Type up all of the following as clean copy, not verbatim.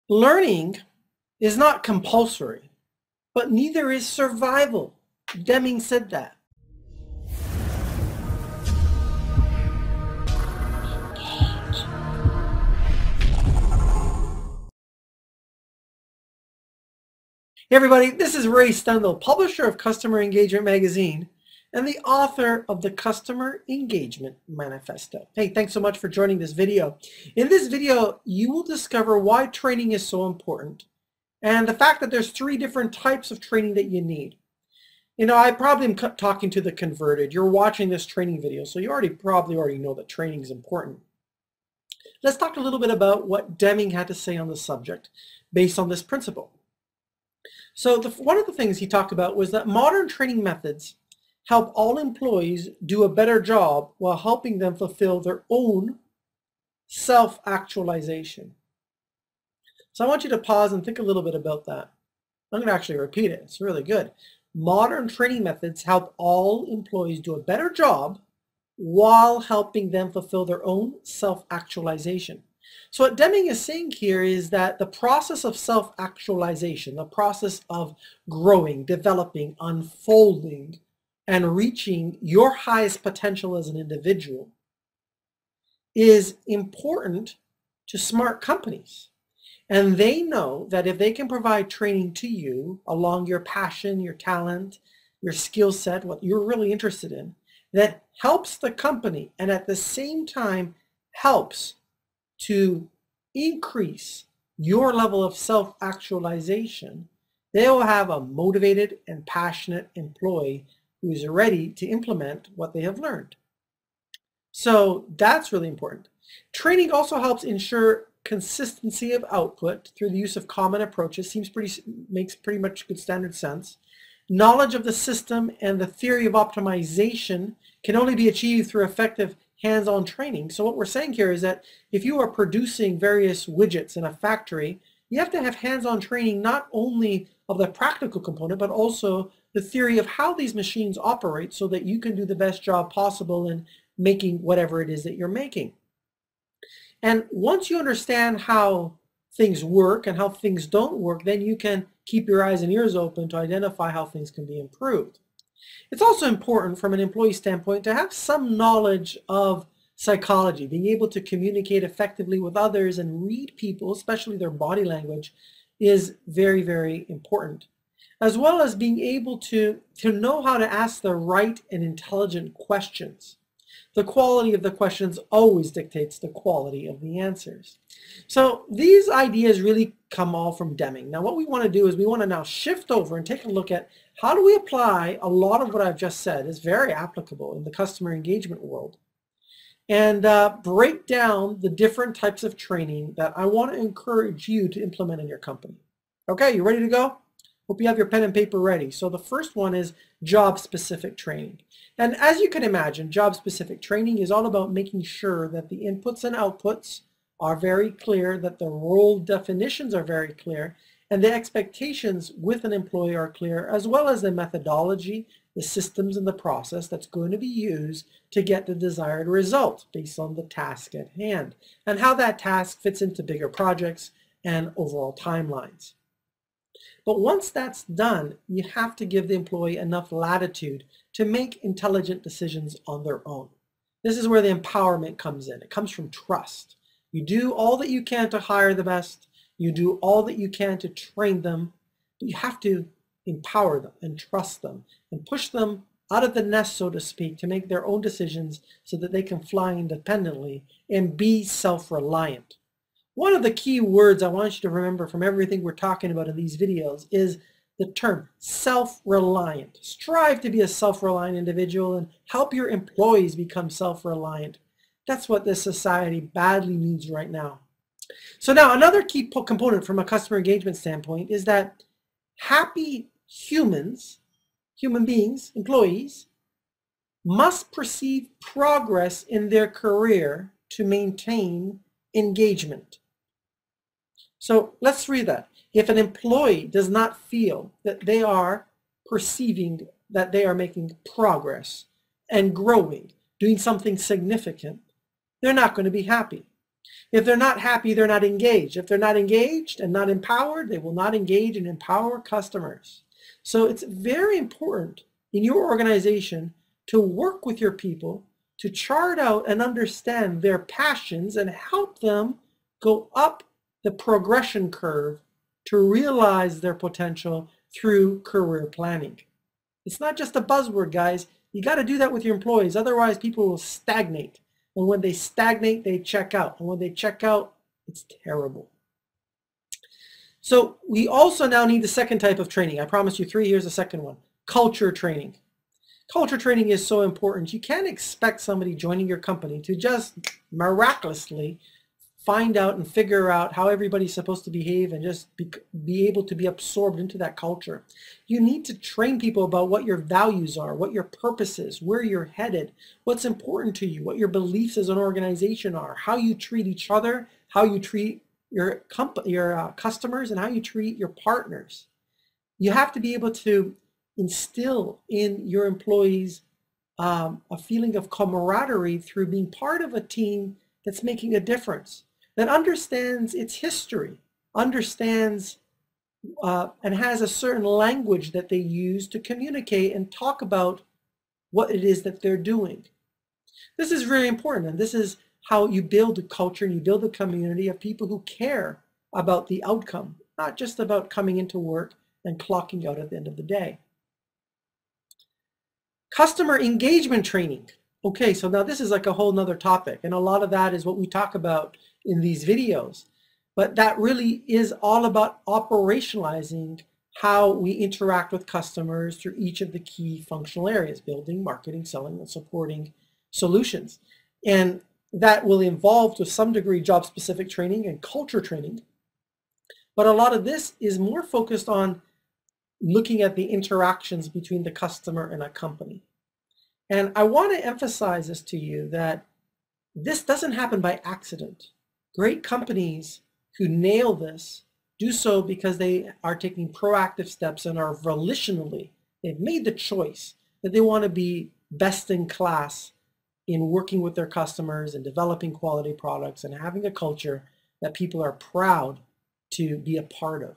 Learning is not compulsory, but neither is survival. Deming said that. Hey everybody, this is Stendall, publisher of Customer Engagement Magazine and the author of the Customer Engagement Manifesto. Hey, thanks so much for joining this video. In this video, you will discover why training is so important and the fact that there's 3 different types of training that you need. You know, I probably am talking to the converted. You're watching this training video, so you probably already know that training is important. Let's talk a little bit about what Deming had to say on the subject based on this principle. So one of the things he talked about was that modern training methods help all employees do a better job while helping them fulfill their own self-actualization. So I want you to pause and think a little bit about that. I'm going to actually repeat it. It's really good. Modern training methods help all employees do a better job while helping them fulfill their own self-actualization. So what Deming is saying here is that the process of self-actualization, the process of growing, developing, unfolding, and reaching your highest potential as an individual is important to smart companies. And they know that if they can provide training to you along your passion, your talent, your skill set, what you're really interested in, that helps the company and at the same time helps to increase your level of self-actualization, they will have a motivated and passionate employee who is ready to implement what they have learned. So that's really important. Training also helps ensure consistency of output through the use of common approaches. Makes pretty much good standard sense. Knowledge of the system and the theory of optimization can only be achieved through effective hands-on training. So what we're saying here is that if you are producing various widgets in a factory, you have to have hands-on training not only of the practical component, but also the theory of how these machines operate so that you can do the best job possible in making whatever it is that you're making. And once you understand how things work and how things don't work, then you can keep your eyes and ears open to identify how things can be improved. It's also important from an employee standpoint to have some knowledge of psychology, being able to communicate effectively with others and read people, especially their body language, is very, very important. As well as being able to know how to ask the right and intelligent questions. The quality of the questions always dictates the quality of the answers. So these ideas really come all from Deming. Now what we want to do is we want to now shift over and take a look at how do we apply a lot of what I've just said is very applicable in the customer engagement world, and break down the different types of training that I want to encourage you to implement in your company. Okay, you ready to go? Hope you have your pen and paper ready. So the first one is job-specific training. And as you can imagine, job-specific training is all about making sure that the inputs and outputs are very clear, that the role definitions are very clear, and the expectations with an employee are clear, as well as the methodology, the systems, and the process that's going to be used to get the desired result based on the task at hand, and how that task fits into bigger projects and overall timelines. But once that's done, you have to give the employee enough latitude to make intelligent decisions on their own. This is where the empowerment comes in. It comes from trust. You do all that you can to hire the best. You do all that you can to train them. But you have to empower them and trust them and push them out of the nest, so to speak, to make their own decisions so that they can fly independently and be self-reliant. One of the key words I want you to remember from everything we're talking about in these videos is the term self-reliant. Strive to be a self-reliant individual and help your employees become self-reliant. That's what this society badly needs right now. So now another key component from a customer engagement standpoint is that happy human beings, employees, must perceive progress in their career to maintain engagement. So let's read that. If an employee does not feel that they are perceiving that they are making progress and growing, doing something significant, they're not going to be happy. If they're not happy, they're not engaged. If they're not engaged and not empowered, they will not engage and empower customers. So it's very important in your organization to work with your people, to chart out and understand their passions and help them go up the progression curve to realize their potential through career planning. It's not just a buzzword, guys. You got to do that with your employees. Otherwise, people will stagnate. And when they stagnate, they check out. And when they check out, it's terrible. So we also now need the second type of training. I promised you 3. Here's the second one. Culture training. Culture training is so important. You can't expect somebody joining your company to just miraculously find out and figure out how everybody's supposed to behave and just be able to be absorbed into that culture. You need to train people about what your values are, what your purpose is, where you're headed, what's important to you, what your beliefs as an organization are, how you treat each other, how you treat your customers, and how you treat your partners. You have to be able to instill in your employees a feeling of camaraderie through being part of a team that's making a difference, that understands its history, understands and has a certain language that they use to communicate and talk about what it is that they're doing. This is very important, and this is how you build a culture and you build a community of people who care about the outcome, not just about coming into work and clocking out at the end of the day. Customer engagement training. Okay, so now this is like a whole nother topic, and a lot of that is what we talk about in these videos. But that really is all about operationalizing how we interact with customers through each of the key functional areas: building, marketing, selling, and supporting solutions. And that will involve to some degree job-specific training and culture training. But a lot of this is more focused on looking at the interactions between the customer and a company. And I want to emphasize this to you, that this doesn't happen by accident. Great companies who nail this do so because they are taking proactive steps and are volitionally, they've made the choice that they want to be best in class in working with their customers and developing quality products and having a culture that people are proud to be a part of.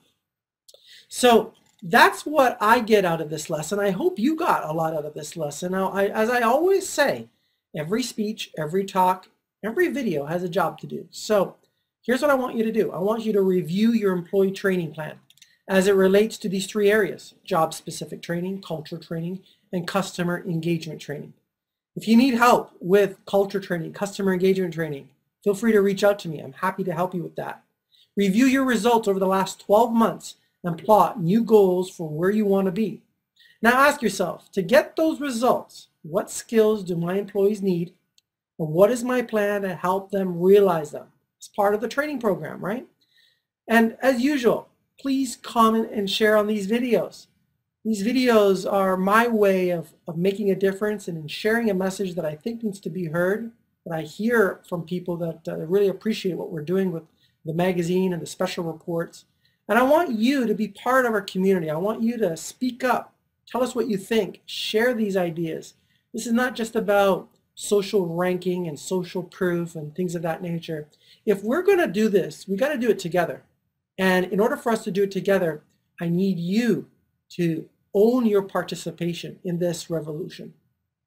So that's what I get out of this lesson. I hope you got a lot out of this lesson. Now, as I always say, every speech, every talk, every video has a job to do. So here's what I want you to do. I want you to review your employee training plan as it relates to these 3 areas: job-specific training, culture training, and customer engagement training. If you need help with culture training, customer engagement training, feel free to reach out to me. I'm happy to help you with that. Review your results over the last 12 months and plot new goals for where you want to be. Now ask yourself, to get those results, what skills do my employees need, and what is my plan to help them realize them? It's part of the training program, right? And as usual, please comment and share on these videos. These videos are my way of making a difference and in sharing a message that I think needs to be heard, that I hear from people that really appreciate what we're doing with the magazine and the special reports. And I want you to be part of our community. I want you to speak up, tell us what you think, share these ideas. This is not just about social ranking and social proof and things of that nature. If we're going to do this, we got to do it together. And in order for us to do it together, I need you to own your participation in this revolution.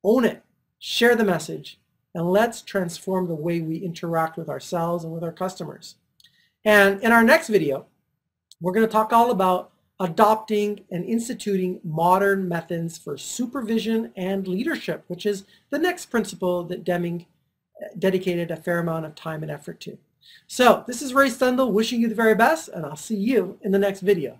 Own it, share the message, and let's transform the way we interact with ourselves and with our customers. And in our next video, we're going to talk all about adopting and instituting modern methods for supervision and leadership, which is the next principle that Deming dedicated a fair amount of time and effort to. So this is Ray Stendall wishing you the very best, and I'll see you in the next video.